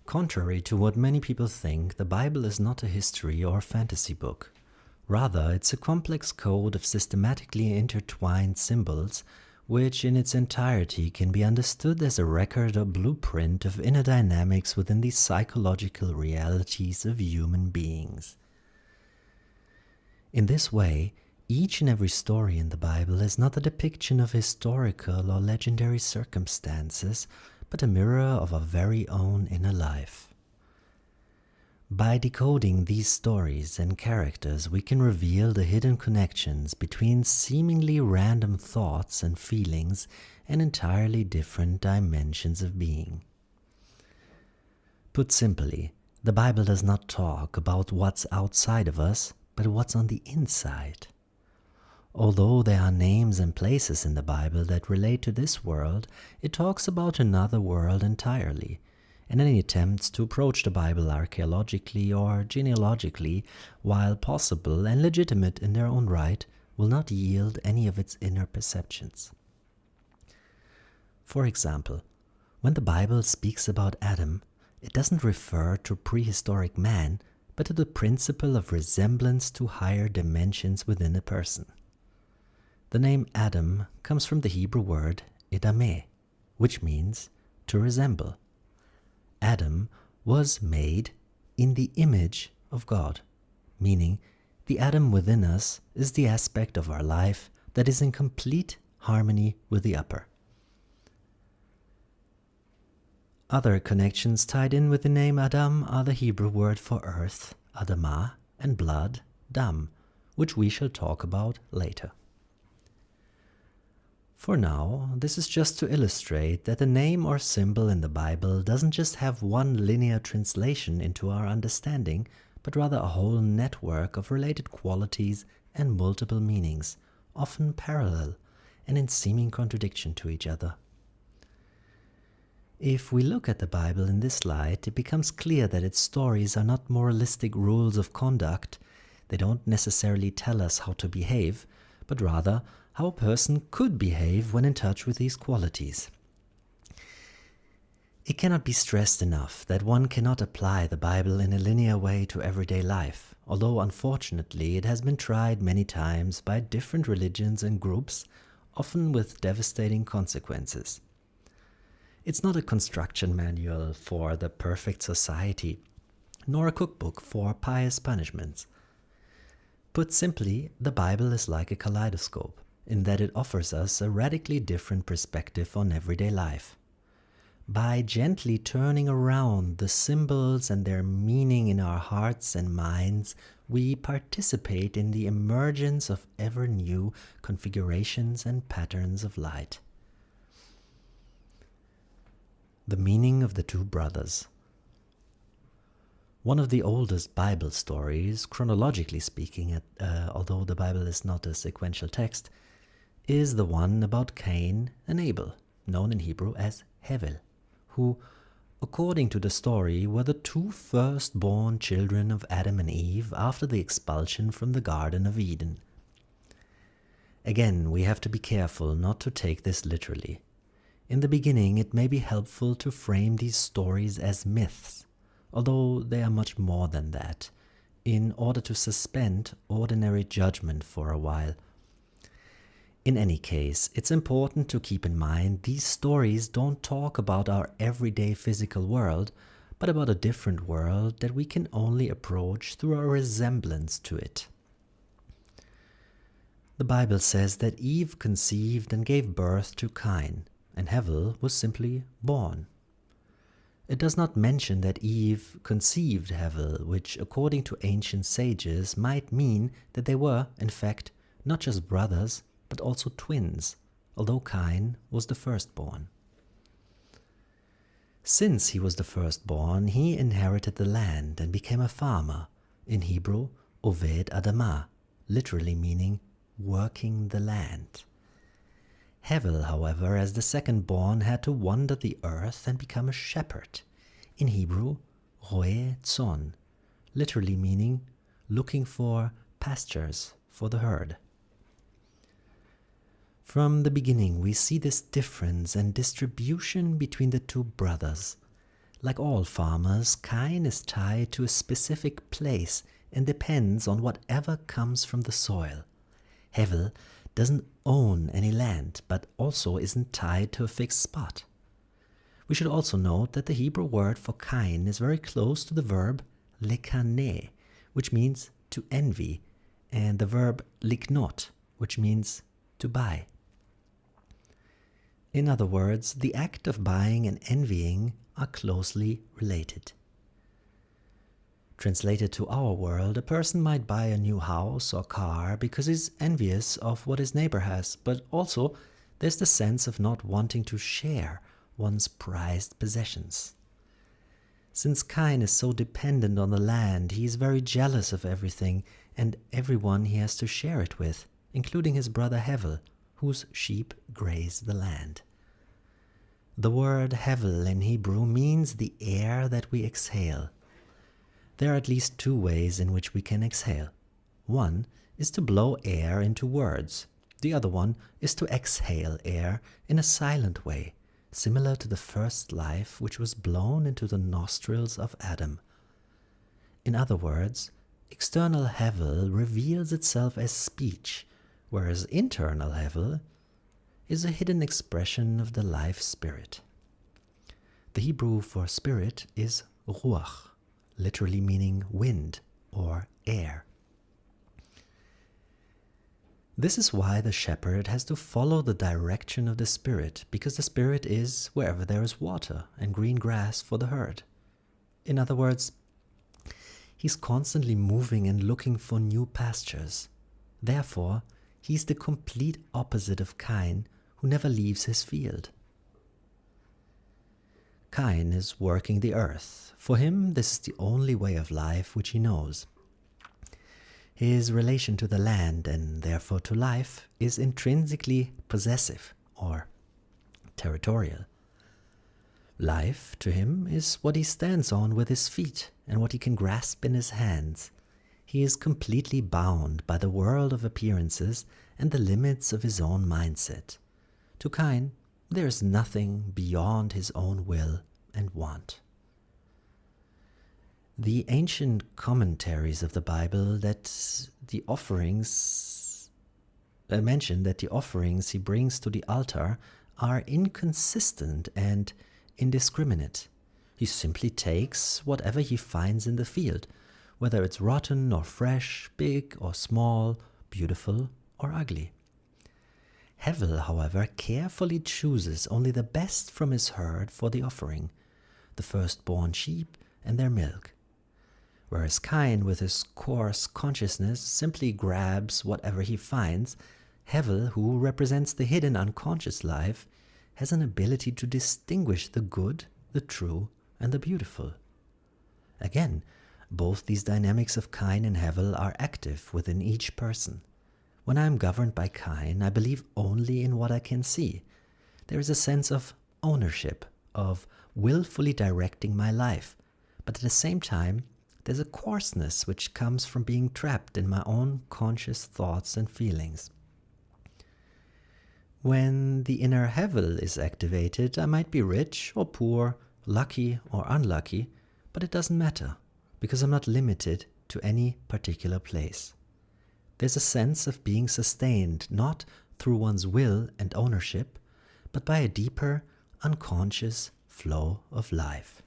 Contrary to what many people think, the Bible is not a history or fantasy book. Rather, it's a complex code of systematically intertwined symbols, which in its entirety can be understood as a record or blueprint of inner dynamics within the psychological realities of human beings. In this way, each and every story in the Bible is not a depiction of historical or legendary circumstances, but a mirror of our very own inner life. By decoding these stories and characters, we can reveal the hidden connections between seemingly random thoughts and feelings and entirely different dimensions of being. Put simply, the Bible does not talk about what's outside of us, but what's on the inside. Although there are names and places in the Bible that relate to this world, it talks about another world entirely, and any attempts to approach the Bible archaeologically or genealogically, while possible and legitimate in their own right, will not yield any of its inner perceptions. For example, when the Bible speaks about Adam, it doesn't refer to prehistoric man, but to the principle of resemblance to higher dimensions within a person. The name Adam comes from the Hebrew word idameh, which means to resemble. Adam was made in the image of God, meaning the Adam within us is the aspect of our life that is in complete harmony with the upper. Other connections tied in with the name Adam are the Hebrew word for earth, Adamah, and blood, Dam, which we shall talk about later. For now, this is just to illustrate that the name or symbol in the Bible doesn't just have one linear translation into our understanding, but rather a whole network of related qualities and multiple meanings, often parallel and in seeming contradiction to each other. If we look at the Bible in this light, it becomes clear that its stories are not moralistic rules of conduct. They don't necessarily tell us how to behave, but rather how a person could behave when in touch with these qualities. It cannot be stressed enough that one cannot apply the Bible in a linear way to everyday life, although unfortunately it has been tried many times by different religions and groups, often with devastating consequences. It's not a construction manual for the perfect society, nor a cookbook for pious punishments. Put simply, the Bible is like a kaleidoscope, in that it offers us a radically different perspective on everyday life. By gently turning around the symbols and their meaning in our hearts and minds, we participate in the emergence of ever new configurations and patterns of light. The meaning of the two brothers. One of the oldest Bible stories, chronologically speaking, although the Bible is not a sequential text, is the one about Cain and Abel, known in Hebrew as Hevel, who, according to the story, were the two firstborn children of Adam and Eve after the expulsion from the Garden of Eden. Again, we have to be careful not to take this literally. In the beginning, it may be helpful to frame these stories as myths, although they are much more than that, in order to suspend ordinary judgment for a while. In any case, it's important to keep in mind these stories don't talk about our everyday physical world, but about a different world that we can only approach through our resemblance to it. The Bible says that Eve conceived and gave birth to Cain, and Hevel was simply born. It does not mention that Eve conceived Hevel, which according to ancient sages might mean that they were, in fact, not just brothers, but also twins, although Cain was the firstborn. Since he was the firstborn, he inherited the land and became a farmer, in Hebrew, Oved Adamah, literally meaning working the land. Hevel, however, as the second-born, had to wander the earth and become a shepherd, in Hebrew, Roe Tzon, literally meaning looking for pastures for the herd. From the beginning, we see this difference and distribution between the two brothers. Like all farmers, Cain is tied to a specific place and depends on whatever comes from the soil. Hevel doesn't own any land, but also isn't tied to a fixed spot. We should also note that the Hebrew word for Cain is very close to the verb lekaneh, which means to envy, and the verb liknot, which means to buy. In other words, the act of buying and envying are closely related. Translated to our world, a person might buy a new house or car because he's envious of what his neighbor has, but also there's the sense of not wanting to share one's prized possessions. Since Cain is so dependent on the land, he is very jealous of everything and everyone he has to share it with, including his brother Hevel, whose sheep graze the land. The word Hevel in Hebrew means the air that we exhale. There are at least two ways in which we can exhale. One is to blow air into words. The other one is to exhale air in a silent way, similar to the first life which was blown into the nostrils of Adam. In other words, external Hevel reveals itself as speech, whereas internal Hevel is a hidden expression of the life spirit. The Hebrew for spirit is ruach, literally meaning wind or air. This is why the shepherd has to follow the direction of the spirit, because the spirit is wherever there is water and green grass for the herd. In other words, he's constantly moving and looking for new pastures. Therefore, he's the complete opposite of Cain, who never leaves his field. Cain is working the earth. For him, this is the only way of life which he knows. His relation to the land, and therefore to life, is intrinsically possessive or territorial. Life, to him, is what he stands on with his feet and what he can grasp in his hands. He is completely bound by the world of appearances and the limits of his own mindset. To Cain, there is nothing beyond his own will and want. The ancient commentaries of the Bible mention that the offerings he brings to the altar are inconsistent and indiscriminate. He simply takes whatever he finds in the field, whether it's rotten or fresh, big or small, beautiful or ugly. Hevel, however, carefully chooses only the best from his herd for the offering, the firstborn sheep and their milk. Whereas Cain, with his coarse consciousness, simply grabs whatever he finds, Hevel, who represents the hidden unconscious life, has an ability to distinguish the good, the true, and the beautiful. Again, both these dynamics of Cain and Hevel are active within each person. When I am governed by Cain, I believe only in what I can see. There is a sense of ownership, of willfully directing my life, but at the same time, there's a coarseness which comes from being trapped in my own conscious thoughts and feelings. When the inner Hevel is activated, I might be rich or poor, lucky or unlucky, but it doesn't matter, because I'm not limited to any particular place. There's a sense of being sustained not through one's will and ownership, but by a deeper, unconscious flow of life.